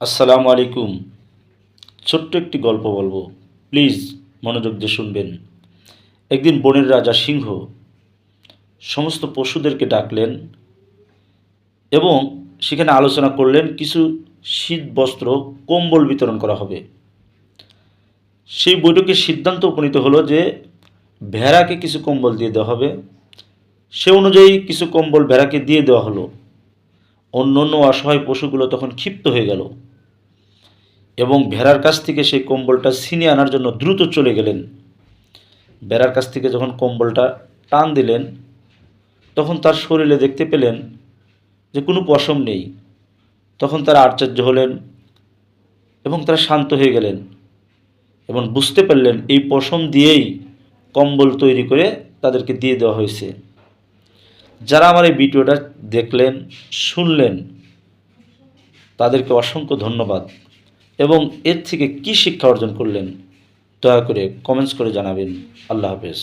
আসসালামু আলাইকুম। ছোট্ট একটি গল্প বলবো, প্লিজ মনোযোগ দিয়ে শুনবেন। একদিন বনের রাজা সিংহ সমস্ত পশুদেরকে ডাকলেন এবং সেখানে আলোচনা করলেন কিছু শীত বস্ত্র, কম্বল বিতরণ করা হবে। সেই বৈঠকে সিদ্ধান্ত উপনীত হলো যে ভেড়াকে কিছু কম্বল দিয়ে দেওয়া হবে। সে অনুযায়ী কিছু কম্বল ভেড়াকে দিয়ে দেওয়া হলো। অন্য অন্য অসহায় পশুগুলো তখন ক্ষিপ্ত হয়ে গেল এবং ভেড়ার কাছ থেকে সেই কম্বলটা ছিনিয়ে আনার জন্য দ্রুত চলে গেলেন। ভেড়ার কাছ থেকে যখন কম্বলটা টান দিলেন, তখন তার শরীরে দেখতে পেলেন যে কোনো পশম নেই। তখন তারা আশ্চর্য হলেন এবং তারা শান্ত হয়ে গেলেন এবং বুঝতে পারলেন এই পশম দিয়েই কম্বল তৈরি করে তাদেরকে দিয়ে দেওয়া হয়েছে। যারা আমার এই ভিডিওটা দেখলেন, শুনলেন, তাদেরকে অসংখ্য ধন্যবাদ এবং এর থেকে কী শিক্ষা অর্জন করলেন দয়া করে কমেন্টস করে জানাবেন। আল্লাহ হাফেজ।